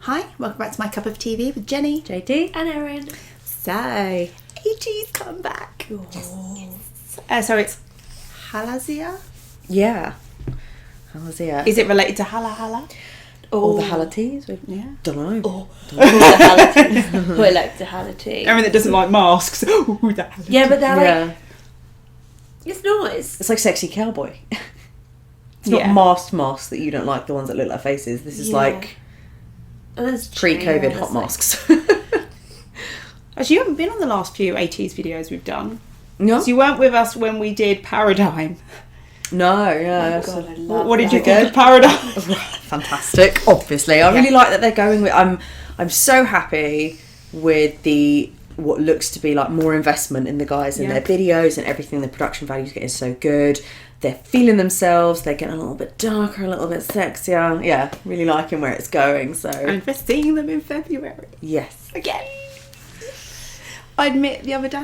Hi, welcome back to My Cup of TV with Jenny, JD and Erin. So, ATEEZ come back. Yes. So it's Halazia? Yeah. Halazia. Is it related to Hala? Or the Halazia? Yeah. Don't know. Oh, the Halazia. I like the Halazia. Everyone that doesn't like masks. Ooh, the Halazia. Yeah, but they're Yeah. like, it's nice. It's like Sexy Cowboy. It's not masks that you don't like, the ones that look like faces. This is like And there's pre-COVID chair, hot masks. Actually, you haven't been on the last few ATEEZ videos we've done. No? So you weren't with us when we did Paradigm. No, yeah. Oh God, I love What did you that. think of Paradigm? Fantastic. Obviously, I really like that they're going with. I'm so happy with what looks to be like more investment in the guys and their videos and everything. The production value's getting so good. They're feeling themselves. They're getting a little bit darker, a little bit sexier. Yeah, really liking where it's going. So, And we're seeing them in February. yes. Again. I admit the other day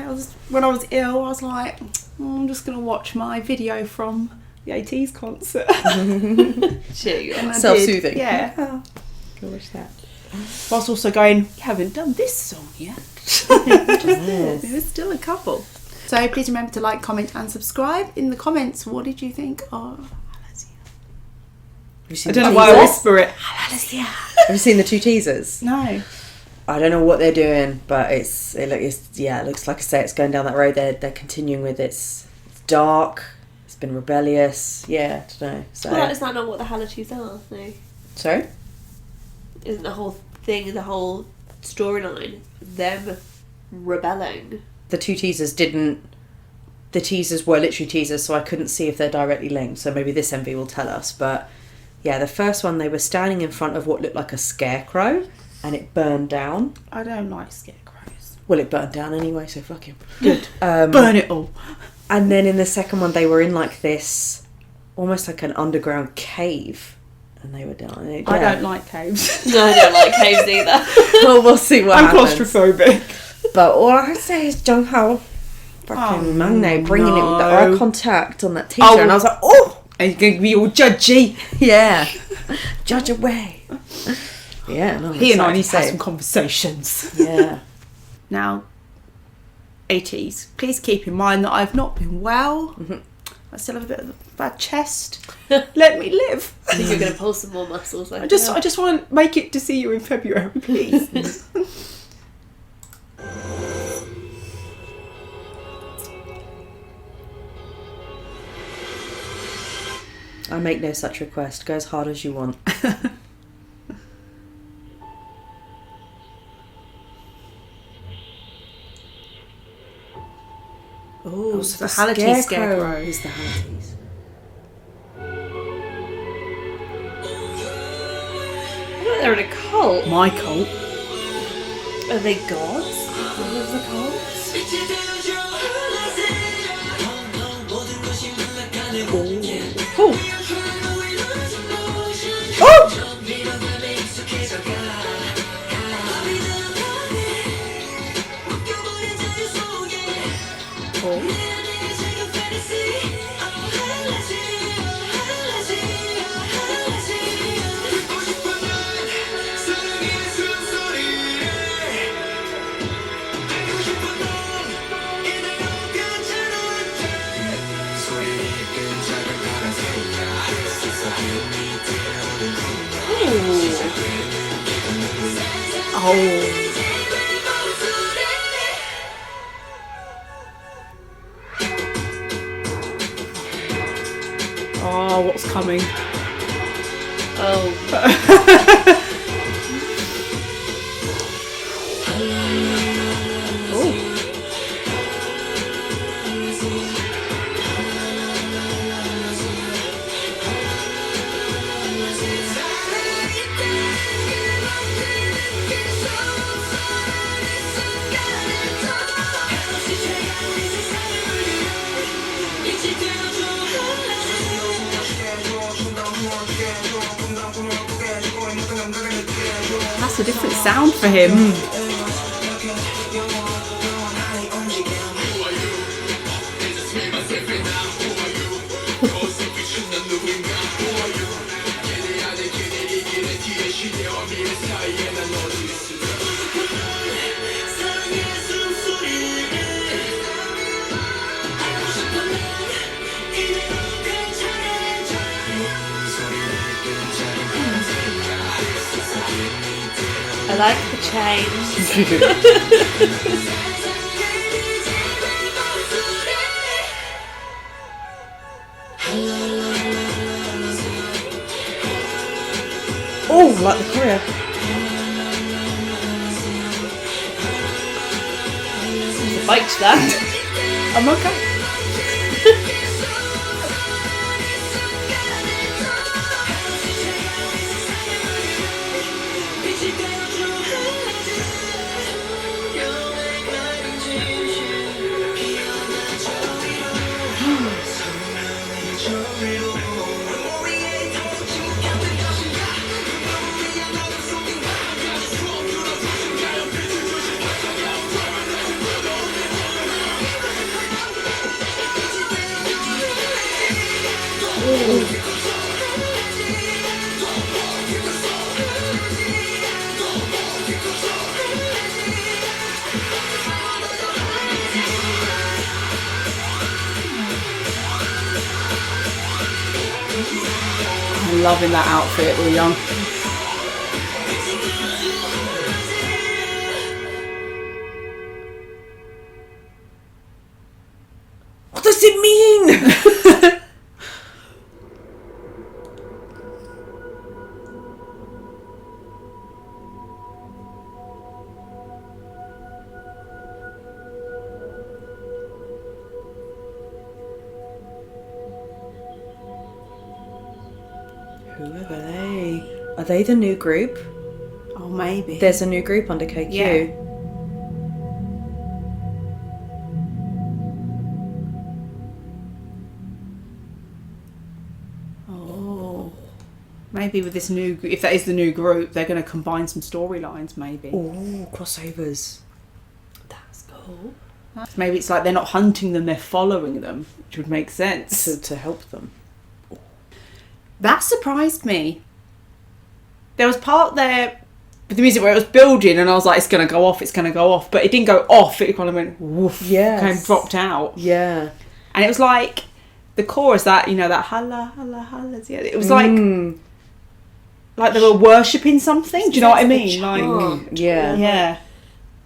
when I was ill, I was like, I'm just going to watch my video from the ATEEZ concert. And I Self-soothing. did, yeah. Go watch that. Whilst also going, you haven't done this song yet. Yes. There's still a couple. So please remember to like, comment and subscribe. In the comments, what did you think of Halazia? I don't know why I whisper it. Halazia. Have you seen the two teasers? No. I don't know what they're doing, but it looks like I say it's going down that road. They're continuing with it's dark. It's been rebellious. Yeah, I don't know. So Well, is that not what the Halazia are, though? sorry. Isn't the whole thing, the whole storyline, them rebelling? The two teasers didn't. The teasers were literally teasers, so I couldn't see if they're directly linked. So maybe this MV will tell us. But yeah, the first one they were standing in front of what looked like a scarecrow, and it burned down. I don't like scarecrows. Well, it burned down anyway, so fuck him. Good. Burn it all. And then in the second one, they were in like this, almost like an underground cave, and they were down. Yeah. I don't like caves. No, I don't like caves either. Well, we'll see what I'm happens. claustrophobic. But all I say is Jung Ho, fucking Magne, bringing it with the eye contact on that teaser, and I was like, oh, Are you going to be all judgy? yeah, judge away. Yeah, no, He and I need to have some conversations. Yeah. Now, ATEEZ, please keep in mind that I've not been well. I still have a bit of a bad chest. Let me live. I think you're going to pull some more muscles. I just want to make it to see you in February, please. I make no such request. Go as hard as you want. Oh, so the Halazia scarecrow is the Halazia. I thought they were in a cult. My cult. Are they gods? One of the cults? Oh, what's coming? Oh. That's a different sound for him. I like the chains. Oh, like the choreo. The bike's that. I'm okay. I'm loving that outfit, we're young. What does it mean? Who are they? Are they the new group? Oh, maybe. There's a new group under KQ. Yeah. Oh. Maybe with this new, if that is the new group, they're going to combine some storylines, maybe. Oh, crossovers. That's cool. Maybe it's like they're not hunting them, they're following them, which would make sense. To help them. That surprised me. There was part there with the music where it was building and I was like, it's going to go off, it's going to go off. But it didn't go off, it kind of went woof, kind of dropped out. Yeah. And it was like the chorus, that, you know, that Halazia. It was like they were worshipping something. Do you know what I mean? Like, yeah.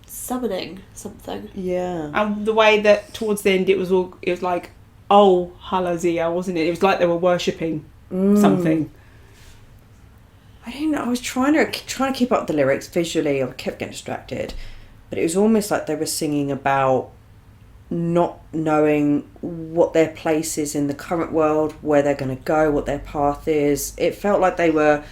Summoning something. Yeah. And the way that towards the end it was like, oh, Halazia, wasn't it? It was like they were worshipping something. I don't know. I was trying to keep up the lyrics visually. I kept getting distracted, but it was almost like they were singing about not knowing what their place is in the current world, where they're going to go, what their path is. It felt like they were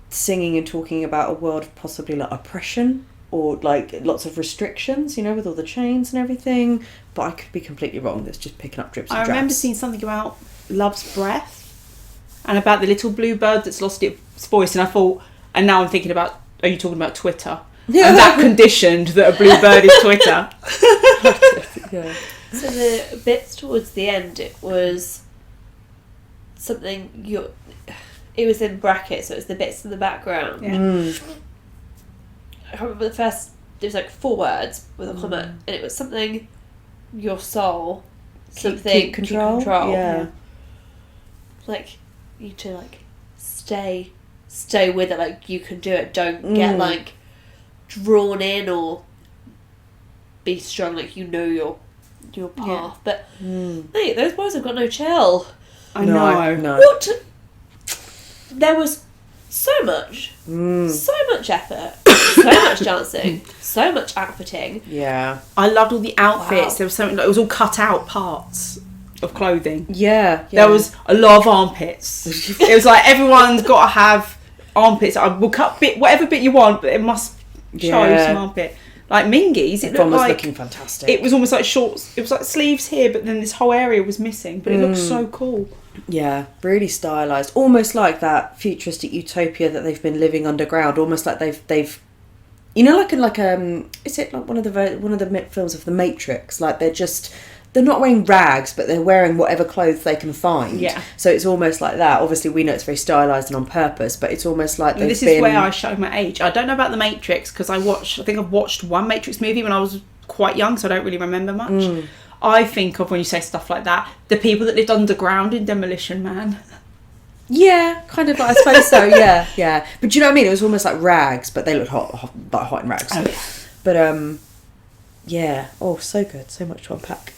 singing and talking about a world of possibly like oppression or like lots of restrictions, you know, with all the chains and everything. But I could be completely wrong. That's just picking up drips and I drabs. remember seeing something about love's breath and about the little blue bird that's lost its voice, and I thought, and now I'm thinking about, are you talking about Twitter? Yeah. And that conditioned that a blue bird is Twitter. Yeah. So the bits towards the end, it was something it was in brackets, so it was the bits in the background. Yeah. I remember the first, it was like 4 words with a comma, and it was something, your soul, something, keep control. Yeah. Like, you to like stay with it, like you can do it, don't get like drawn in or be strong, like you know your path. But mate, those boys have got no chill. I know. No. What? There was so much effort, so much dancing, so much outfitting. Yeah. I loved all the outfits. Wow. There was something, like, it was all cut out parts of clothing. Yeah. There was a lot of armpits. It was like everyone's got to have armpits. I will cut whatever bit you want, but it must show some armpit. Like Mingy's, it Everyone looked was like looking fantastic. it was almost like shorts. It was like sleeves here, but then this whole area was missing. But it looked so cool. Yeah, really stylised. Almost like that futuristic utopia that they've been living underground. Almost like they've you know, like is it like one of the films of The Matrix? Like they're just they're not wearing rags, but they're wearing whatever clothes they can find. Yeah. So it's almost like that. Obviously, we know it's very stylised and on purpose, but it's almost like this is where I show my age. I don't know about The Matrix, because I think I've watched one Matrix movie when I was quite young, so I don't really remember much. I think of, when you say stuff like that, the people that lived underground in Demolition Man. Yeah, kind of, I suppose so, yeah. But do you know what I mean? It was almost like rags, but they looked hot in rags. Oh, yeah. But, yeah. Oh, so good. So much to unpack.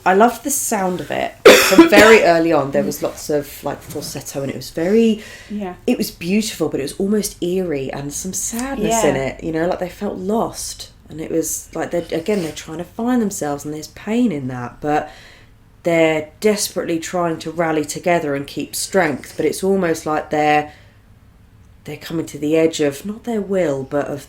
I loved the sound of it. From very early on, there was lots of, like, falsetto, and it was very... Yeah. It was beautiful, but it was almost eerie and some sadness in it. You know, like they felt lost. And it was like, they're trying to find themselves, and there's pain in that, but they're desperately trying to rally together and keep strength. But it's almost like they're coming to the edge of, not their will, but of,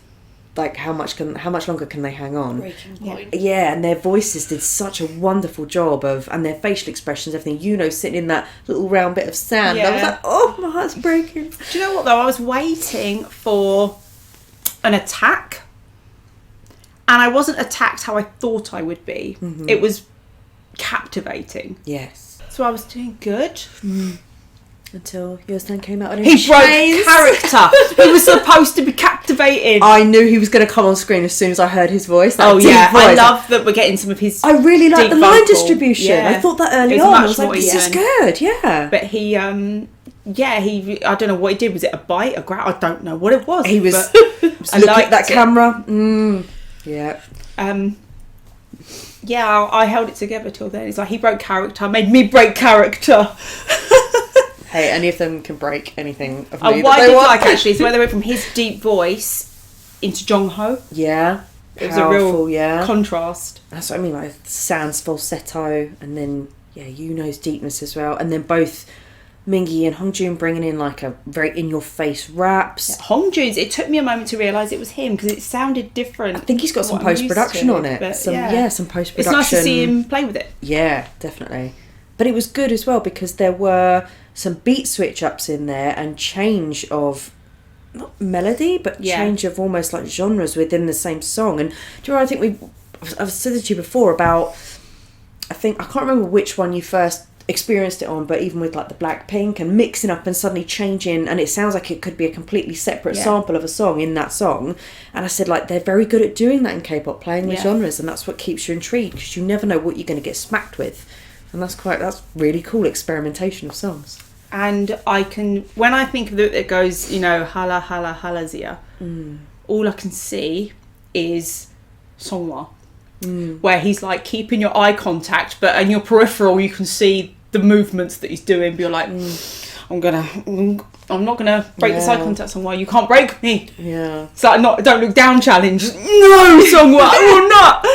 like, how much longer can they hang on? Breaking point. Yeah, and their voices did such a wonderful job of, and their facial expressions, everything. You know, sitting in that little round bit of sand. Yeah. I was like, oh, my heart's breaking. Do you know what, though? I was waiting for an attack, and I wasn't attacked how I thought I would be. Mm-hmm. It was captivating. Yes. So I was doing good. Until Yosan came out on He his broke chains. character. He was supposed to be captivating. I knew he was going to come on screen as soon as I heard his voice. That Oh deep yeah, I voice. love that we're getting some of his. I really like deep the line vocal. distribution. Yeah. I thought that early It's on. much I was like, more this is even. good. Yeah. But he, he. I don't know what he did. Was it a bite, a growl? I don't know what it was. He was but I looking liked at that it. camera. Yeah. Yeah, I held it together till then. It's like he broke character, made me break character. Hey, any of them can break anything of Oh, me what that I they did want. like actually is where they went from his deep voice into Jong Ho. Yeah. It was Powerful, a real contrast. That's what I mean, like Sans falsetto, and then Yuno's deepness as well, and then both Mingi and Hongjun bringing in like a very in-your-face raps. Yeah, Hongjoon's. It took me a moment to realise it was him because it sounded different. I think he's got to some what I'm used post-production to, on it. but Some post-production. It's nice to see him play with it. Yeah, definitely. But it was good as well because there were some beat switch ups in there and change of not melody, but change of almost like genres within the same song. And do you know what I think I've said it to you before about, I can't remember which one you first experienced it on, but even with like the Blackpink and mixing up and suddenly changing, and it sounds like it could be a completely separate sample of a song in that song. And I said, like, they're very good at doing that in K-pop, playing with genres, and that's what keeps you intrigued because you never know what you're going to get smacked with. And that's really cool experimentation of songs. And when I think of it goes, hala hala halazia, all I can see is Songhwa, where he's like keeping your eye contact, but in your peripheral you can see the movements that he's doing. But you're like, I'm not gonna break this eye contact, Songhwa. You can't break me. Yeah. It's like don't look down challenge. No, Songhwa, I will not.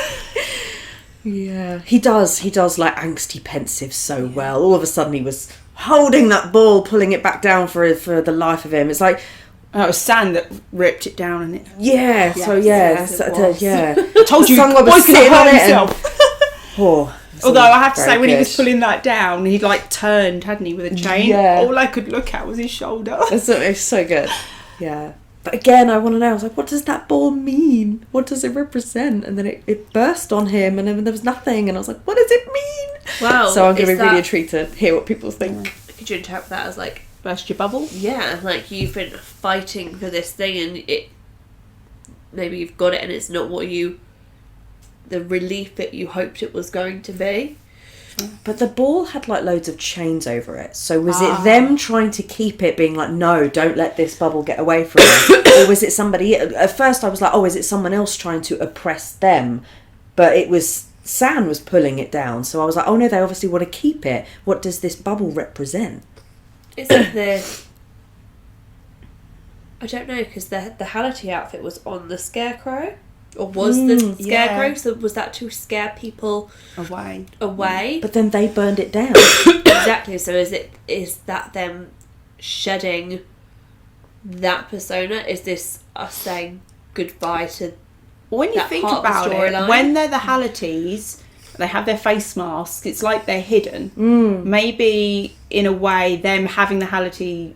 Yeah, he does like angsty pensive so well. All of a sudden he was holding that ball, pulling it back down for the life of him. It's like, it was San that ripped it down, and it. Yeah, Yes, so I told you, Sungwa was boy's gonna sitting on hurt it. himself. Although I have to say, when he was pulling that down, he like turned, hadn't he, with a chain? Yeah. All I could look at was his shoulder. It's so good. Yeah. But again, I want to know, I was like, what does that ball mean? What does it represent? And then it burst on him, and then there was nothing, and I was like, what does it mean? Well, so I'm going to be really intrigued to hear what people think. Could you interpret that as like, burst your bubble? Yeah, like you've been fighting for this thing, and maybe you've got it, and it's not the relief that you hoped it was going to be. But the ball had like loads of chains over it. So was it them trying to keep it, being like, no, don't let this bubble get away from us? Or was it somebody... At first I was like, is it someone else trying to oppress them? But it was... San was pulling it down. So I was like, oh no, they obviously want to keep it. What does this bubble represent? It's like I don't know, because the Halazia outfit was on the Scarecrow. Or was the Scarecrow, so was that to scare people away? But then they burned it down. Exactly, so is that them shedding that persona? Is this us saying goodbye to when you think about it, when they're the ATEEZ, they have their face masks, it's like they're hidden. Maybe in a way them having the ATEEZ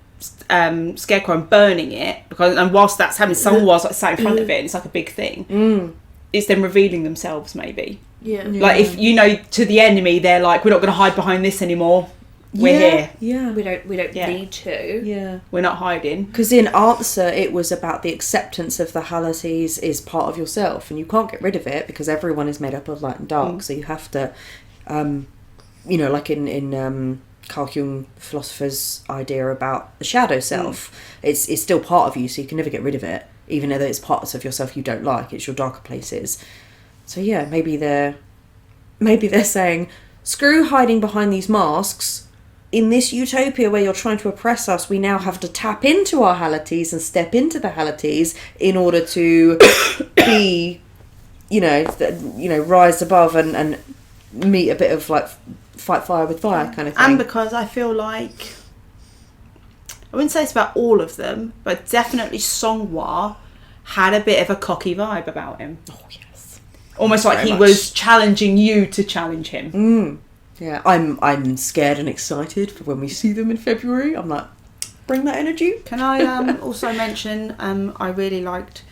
Scarecrow and burning it, and whilst that's happening, someone was like sat in front of it, and it's like a big thing. It's them revealing themselves, maybe. Yeah. Like, if you know, to the enemy, they're like, we're not going to hide behind this anymore. We're here. Yeah. We don't need to. Yeah. We're not hiding. Because in Answer, it was about the acceptance of the Halazis is part of yourself, and you can't get rid of it because everyone is made up of light and dark. So you have to, you know, like in Carl Jung, philosopher's idea about the shadow self, it's still part of you, so you can never get rid of it, even though it's parts of yourself you don't like. It's your darker places. So yeah, maybe they're saying, screw hiding behind these masks. In this utopia where you're trying to oppress us, we now have to tap into our Halates and step into the Halates in order to be, rise above and meet a bit of like fight fire with fire kind of thing. And because I feel like, I wouldn't say it's about all of them, but definitely Songhwa had a bit of a cocky vibe about him. Oh yes, almost like he was challenging you to challenge him. Yeah, I'm scared and excited for when we see them in February. I'm like, bring that energy. Can I also mention, I really liked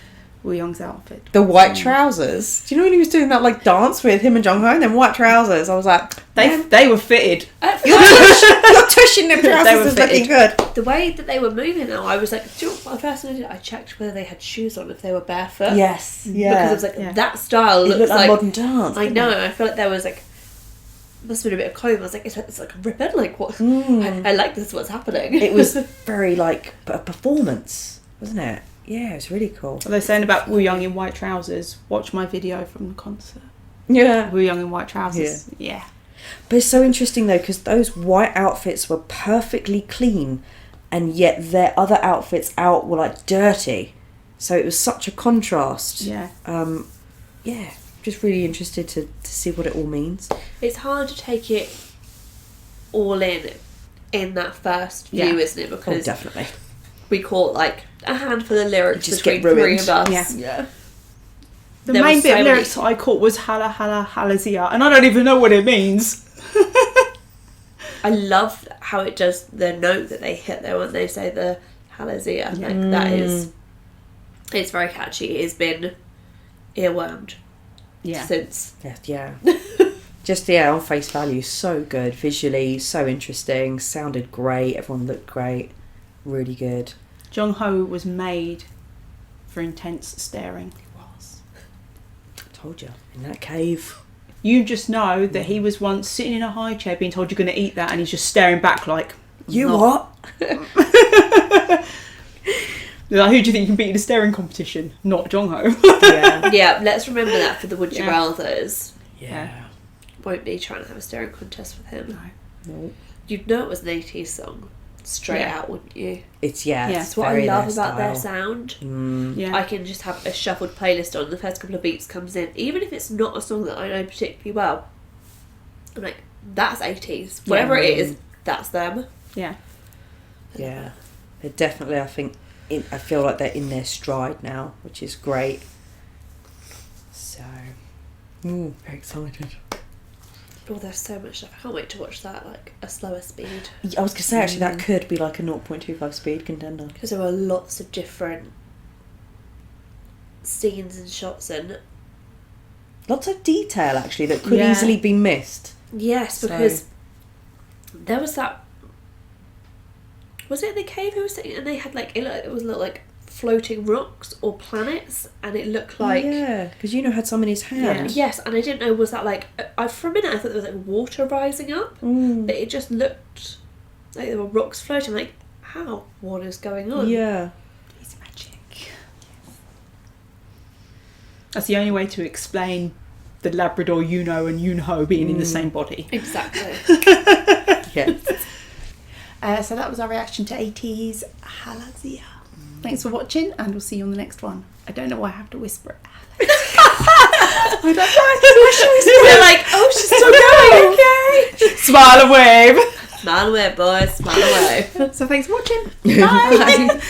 Woo Young's outfit. The white trousers. Do you know when he was doing that like dance with him and Jung Ho and them white trousers? I was like, they were fitted. Your tush in them trousers is looking good. The way that they were moving now, I was like, do you know what first I did? I checked whether they had shoes on, if they were barefoot. Yes, yeah. Because I was like, that style looks looked like like modern dance. I know. I feel like there was like, must have been a bit of clothing. I was like, it's like a ribbon. Like what? I like this. What's happening? It was very like a performance, wasn't it? Yeah, it was really cool. Are they saying about Woo Young in white trousers? Watch my video from the concert. Yeah, Woo Young in white trousers. Yeah. But it's so interesting though, because those white outfits were perfectly clean, and yet their other outfits out were like dirty. So it was such a contrast. Yeah. Yeah. Just really interested to see what it all means. It's hard to take it all in that first view, isn't it? Because definitely. we caught like a handful of lyrics Just between get ruined. three of us. Yeah. The There main was bit so of lyrics many- I caught was Halazia, and I don't even know what it means. I love how it does the note that they hit there when they say the Halazia. Like that is, it's very catchy. It has been earwormed since. Yeah. Just on face value, so good. Visually, so interesting. Sounded great. Everyone looked great. Really good. Jung Ho was made for intense staring. He was. Told you, in that cave. You just know that he was once sitting in a high chair being told you're going to eat that, and he's just staring back like, You not. what? Like, who do you think you can beat in a staring competition? Not Jung Ho. Yeah, let's remember that for the Would You Rathers. Yeah. Won't be trying to have a staring contest with him. No. You'd know it was an ATEEZ song straight out, wouldn't you? It's That's what I very love their about their style. sound. Yeah. I can just have a shuffled playlist on. The first couple of beats comes in, even if it's not a song that I know particularly well. I'm like, that's ATEEZ. Whatever it is, that's them. Yeah. Yeah. They're definitely, I feel like they're in their stride now, which is great. So, very excited. Oh, there's so much stuff. I can't wait to watch that, like, a slower speed. I was going to say, actually, that could be like a 0.25 speed contender. Because there were lots of different scenes and shots and... Lots of detail, actually, that could Yeah. easily be missed. Yes, because there was that... Was it in the cave who was sitting? And they had, like, it was like floating rocks or planets, and it looked like... Yeah, because had some in his hand. Yes, and I didn't know, was that like... for a minute I thought there was like water rising up, but it just looked like there were rocks floating. Like, how? What is going on? Yeah. He's magic. That's the only way to explain the Labrador Yuno and Yunho being in the same body. Exactly. Yes. So that was our reaction to ATEEZ Halazia. Thanks for watching, and we'll see you on the next one. I don't know why I have to whisper it. I don't know. We're like, oh, she's still going. Okay. Smile and wave. Smile away, boys. Smile away. So thanks for watching. Bye.